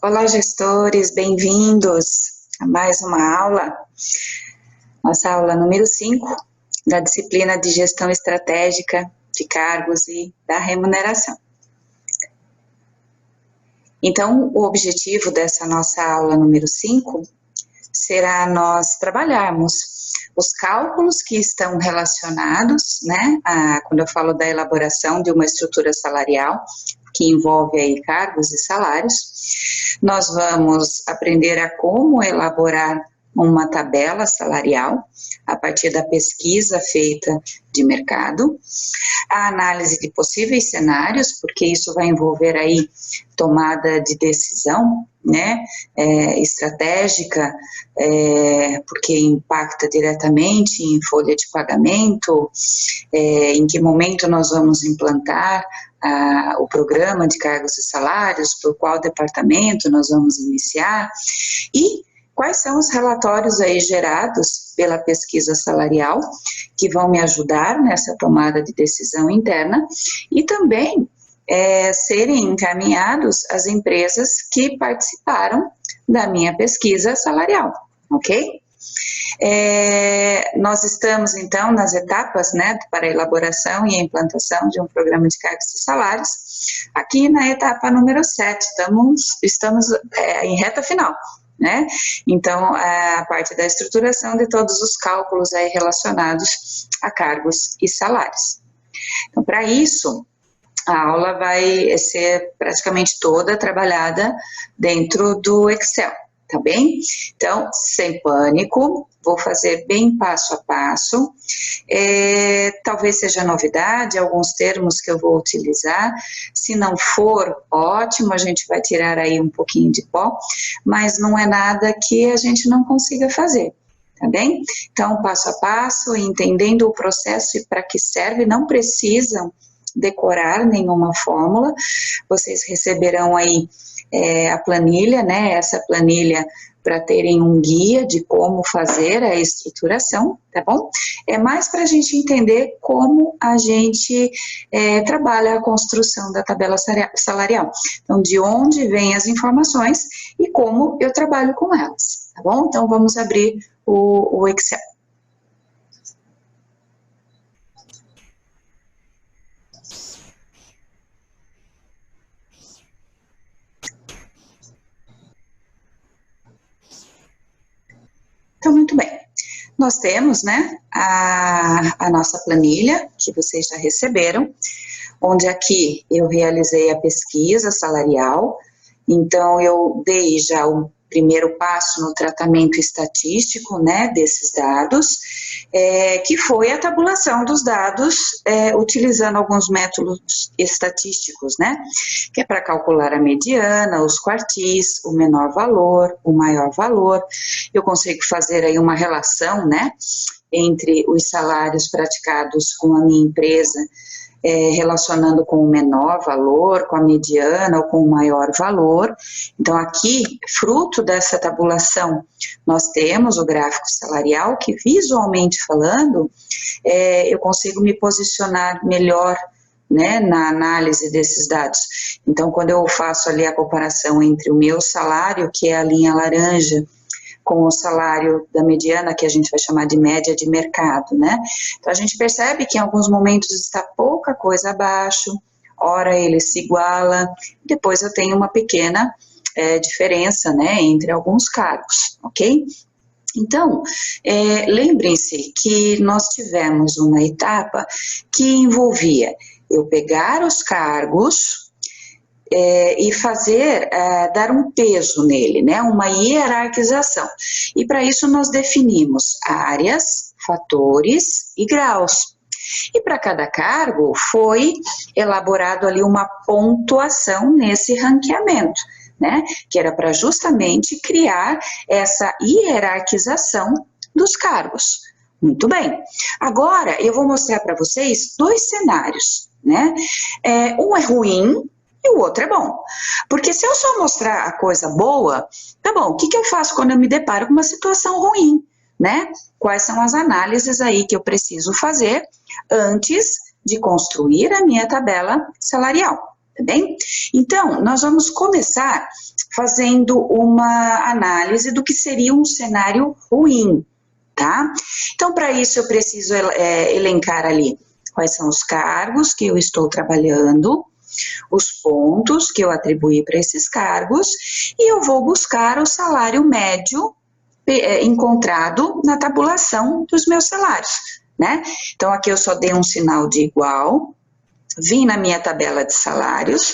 Olá, gestores, bem-vindos a mais uma aula, nossa aula número 5 da disciplina de Gestão Estratégica de Cargos e da Remuneração. Então, o objetivo dessa nossa aula número 5 será nós trabalharmos os cálculos que estão relacionados, né, quando eu falo da elaboração de uma estrutura salarial, que envolve aí cargos e salários. Nós vamos aprender a como elaborar uma tabela salarial a partir da pesquisa feita de mercado, a análise de possíveis cenários, porque isso vai envolver aí tomada de decisão, né, estratégica, porque impacta diretamente em folha de pagamento, em que momento nós vamos implantar o programa de cargos e salários, por qual departamento nós vamos iniciar, e quais são os relatórios aí gerados pela pesquisa salarial, que vão me ajudar nessa tomada de decisão interna, e também serem encaminhados às empresas que participaram da minha pesquisa salarial, ok? Nós estamos, então, nas etapas, né, para a elaboração e a implantação de um programa de cargos e salários, aqui na etapa número 7, estamos em reta final, né? Então, a parte da estruturação de todos os cálculos aí relacionados a cargos e salários. Então, para isso, a aula vai ser praticamente toda trabalhada dentro do Excel, tá bem? Então, sem pânico, vou fazer bem passo a passo, talvez seja novidade, alguns termos que eu vou utilizar, se não for, ótimo, a gente vai tirar aí um pouquinho de pó, mas não é nada que a gente não consiga fazer, tá bem? Então, passo a passo, entendendo o processo e para que serve, não precisam decorar nenhuma fórmula, vocês receberão aí a planilha, né, essa planilha para terem um guia de como fazer a estruturação, tá bom? É mais para a gente entender como a gente trabalha a construção da tabela salarial. Então, de onde vêm as informações e como eu trabalho com elas, tá bom? Então, vamos abrir o Excel. Então, muito bem. Nós temos, né, a nossa planilha, que vocês já receberam, onde aqui eu realizei a pesquisa salarial, então eu dei já o primeiro passo no tratamento estatístico, né, desses dados, que foi a tabulação dos dados, utilizando alguns métodos estatísticos, né, que é para calcular a mediana, os quartis, o menor valor, o maior valor. Eu consigo fazer aí uma relação, né, entre os salários praticados com a minha empresa, relacionando com o menor valor, com a mediana ou com o maior valor. Então, aqui, fruto dessa tabulação, nós temos o gráfico salarial, que visualmente falando, eu consigo me posicionar melhor, né, na análise desses dados. Então, quando eu faço ali a comparação entre o meu salário, que é a linha laranja, com o salário da mediana, que a gente vai chamar de média de mercado, né? Então, a gente percebe que em alguns momentos está pouca coisa abaixo, ora ele se iguala, depois eu tenho uma pequena diferença, né, entre alguns cargos, ok? Então, lembrem-se que nós tivemos uma etapa que envolvia eu pegar os cargos e fazer, dar um peso nele, né, uma hierarquização. E para isso nós definimos áreas, fatores e graus. E para cada cargo foi elaborado ali uma pontuação nesse ranqueamento, né, que era para justamente criar essa hierarquização dos cargos. Muito bem. Agora eu vou mostrar para vocês dois cenários, né, um é ruim e o outro é bom, porque se eu só mostrar a coisa boa, tá bom, o que eu faço quando eu me deparo com uma situação ruim, né? Quais são as análises aí que eu preciso fazer antes de construir a minha tabela salarial, tá bem? Então, nós vamos começar fazendo uma análise do que seria um cenário ruim, tá? Então, para isso, eu preciso elencar ali quais são os cargos que eu estou trabalhando, os pontos que eu atribuí para esses cargos, e eu vou buscar o salário médio encontrado na tabulação dos meus salários, né? Então, aqui eu só dei um sinal de igual, vim na minha tabela de salários,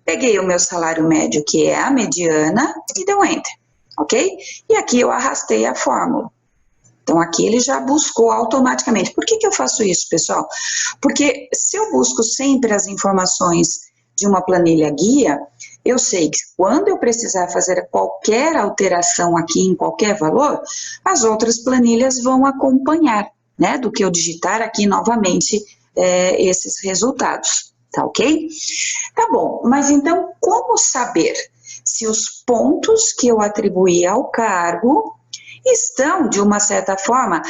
peguei o meu salário médio, que é a mediana, e deu Enter, ok? E aqui eu arrastei a fórmula. Então, aqui ele já buscou automaticamente. Por que eu faço isso, pessoal? Porque se eu busco sempre as informações de uma planilha guia, eu sei que quando eu precisar fazer qualquer alteração aqui em qualquer valor, as outras planilhas vão acompanhar, né, do que eu digitar aqui novamente esses resultados, tá ok? Tá bom, mas então como saber se os pontos que eu atribuí ao cargo estão, de uma certa forma,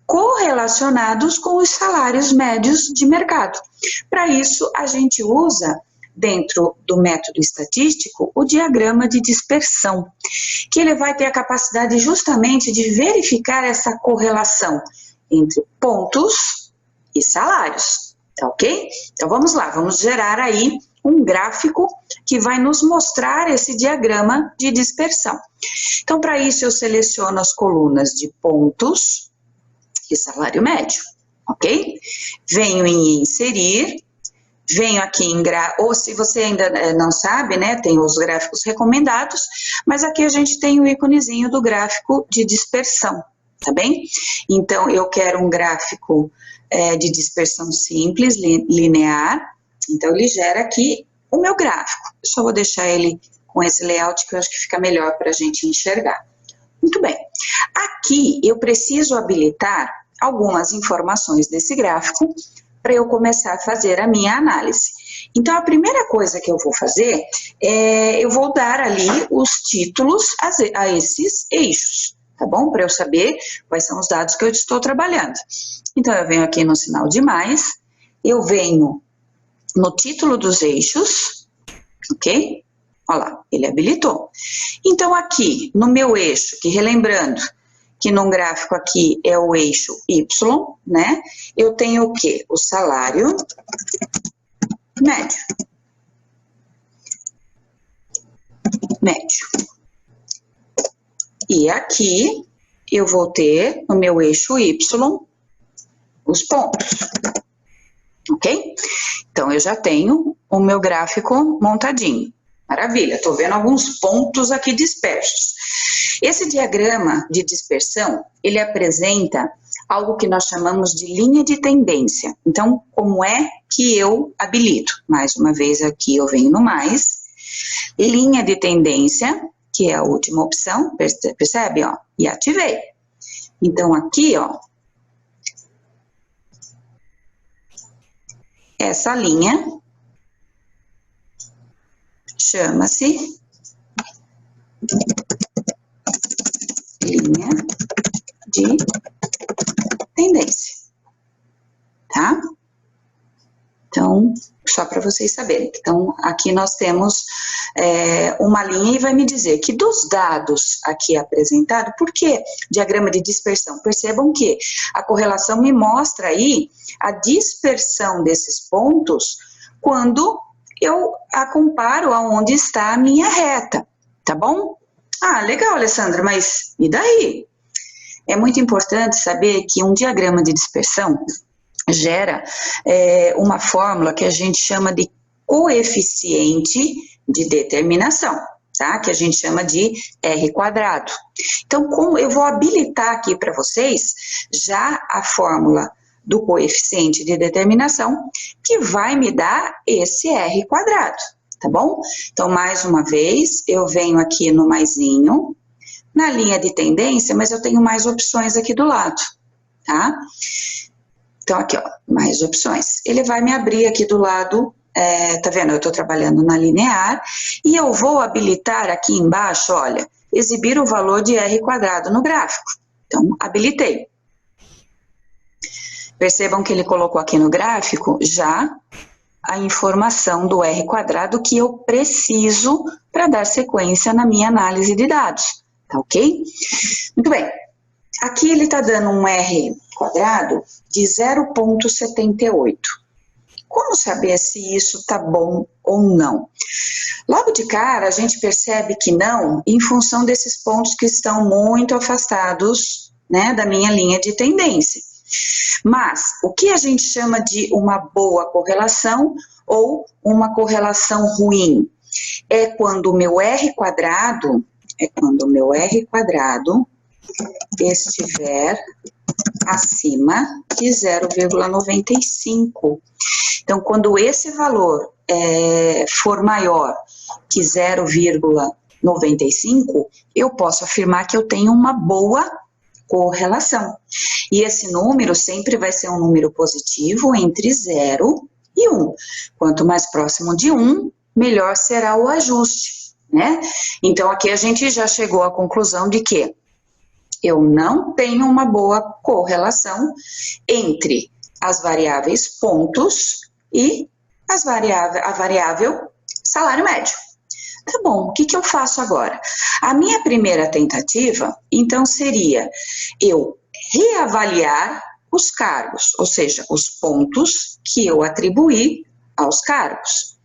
correlacionados com os salários médios de mercado? Para isso, a gente usa, dentro do método estatístico, o diagrama de dispersão, que ele vai ter a capacidade justamente de verificar essa correlação entre pontos e salários, tá ok? Então vamos lá, vamos gerar aí um gráfico que vai nos mostrar esse diagrama de dispersão. Então, para isso, eu seleciono as colunas de pontos e salário médio, ok? Venho em inserir, venho aqui em ou se você ainda não sabe, né, tem os gráficos recomendados, mas aqui a gente tem o íconezinho do gráfico de dispersão, tá bem? Então, eu quero um gráfico de dispersão simples, linear, então ele gera aqui o meu gráfico. Eu só vou deixar ele com esse layout que eu acho que fica melhor para a gente enxergar. Muito bem. Aqui eu preciso habilitar algumas informações desse gráfico para eu começar a fazer a minha análise. Então, a primeira coisa que eu vou fazer eu vou dar ali os títulos a esses eixos, tá bom? Para eu saber quais são os dados que eu estou trabalhando. Então, eu venho aqui no sinal de mais, eu venho no título dos eixos, ok? Olha lá, ele habilitou. Então, aqui, no meu eixo, que relembrando que num gráfico aqui é o eixo Y, né? Eu tenho o quê? O salário médio. E aqui, eu vou ter no meu eixo Y os pontos, ok? Então, eu já tenho o meu gráfico montadinho. Maravilha, estou vendo alguns pontos aqui dispersos. Esse diagrama de dispersão, ele apresenta algo que nós chamamos de linha de tendência. Então, como é que eu habilito? Mais uma vez aqui eu venho no mais, linha de tendência, que é a última opção, percebe, ó, e ativei. Então, aqui, ó, essa linha chama-se linha de tendência, tá? Então, só para vocês saberem. Então, aqui nós temos uma linha e vai me dizer que dos dados aqui apresentados, por que diagrama de dispersão? Percebam que a correlação me mostra aí a dispersão desses pontos quando eu a comparo aonde está a minha reta, tá bom? Ah, legal, Alessandra, mas e daí? É muito importante saber que um diagrama de dispersão gera uma fórmula que a gente chama de coeficiente de determinação, tá? Que a gente chama de R². Então, como eu vou habilitar aqui para vocês já a fórmula do coeficiente de determinação, que vai me dar esse R², tá bom? Então, mais uma vez, eu venho aqui no maisinho, na linha de tendência, mas eu tenho mais opções aqui do lado, tá? Então, aqui, ó, mais opções. Ele vai me abrir aqui do lado, tá vendo? Eu tô trabalhando na linear, e eu vou habilitar aqui embaixo, olha, exibir o valor de R² no gráfico. Então, habilitei. Percebam que ele colocou aqui no gráfico já a informação do R quadrado que eu preciso para dar sequência na minha análise de dados, tá ok? Muito bem, aqui ele está dando um R quadrado de 0,78. Como saber se isso está bom ou não? Logo de cara, a gente percebe que não, em função desses pontos que estão muito afastados, né, da minha linha de tendência. Mas, o que a gente chama de uma boa correlação ou uma correlação ruim? É quando o meu R quadrado, estiver acima de 0,95. Então, quando esse valor for maior que 0,95, eu posso afirmar que eu tenho uma boa correlação. E esse número sempre vai ser um número positivo entre 0 e 1. Quanto mais próximo de 1, melhor será o ajuste, né? Então, aqui a gente já chegou à conclusão de que eu não tenho uma boa correlação entre as variáveis pontos e a variável salário médio. Tá bom, o que eu faço agora? A minha primeira tentativa, então, seria eu reavaliar os cargos, ou seja, os pontos que eu atribuí aos cargos.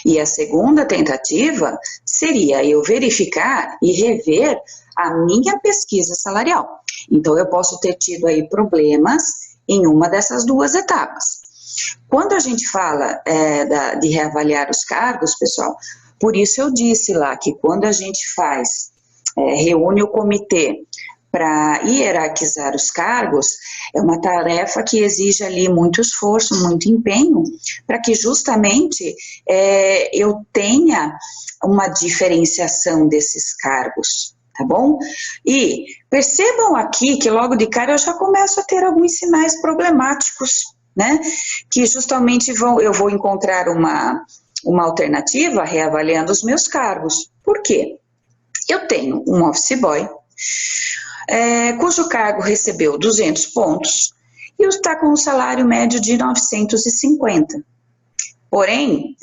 E a segunda tentativa seria eu verificar e rever a minha pesquisa salarial. Então, eu posso ter tido aí problemas em uma dessas duas etapas. Quando a gente fala de reavaliar os cargos, pessoal, por isso eu disse lá que quando a gente reúne o comitê para hierarquizar os cargos, é uma tarefa que exige ali muito esforço, muito empenho, para que justamente eu tenha uma diferenciação desses cargos, tá bom? E percebam aqui que logo de cara eu já começo a ter alguns sinais problemáticos, né? Que justamente eu vou encontrar uma alternativa reavaliando os meus cargos. Por quê? Eu tenho um office boy, cujo cargo recebeu 200 pontos e está com um salário médio de 950. Porém,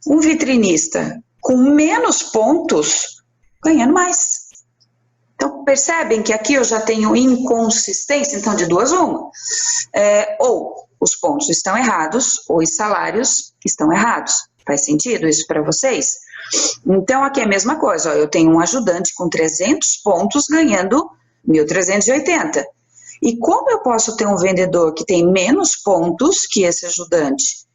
um vitrinista com menos pontos ganhando mais. Então, percebem que aqui eu já tenho inconsistência, então de duas uma. Ou os pontos estão errados, ou os salários estão errados. Faz sentido isso para vocês? Então, aqui é a mesma coisa, ó, eu tenho um ajudante com 300 pontos ganhando 1.380. E como eu posso ter um vendedor que tem menos pontos que esse ajudante,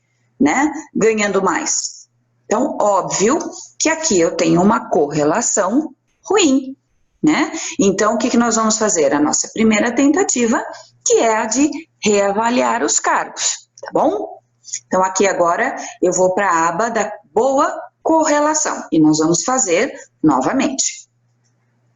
né, ganhando mais? Então, óbvio que aqui eu tenho uma correlação ruim, né? Então, o que nós vamos fazer? A nossa primeira tentativa, que é a de reavaliar os cargos, tá bom? Então, aqui agora eu vou para a aba da boa correlação e nós vamos fazer novamente.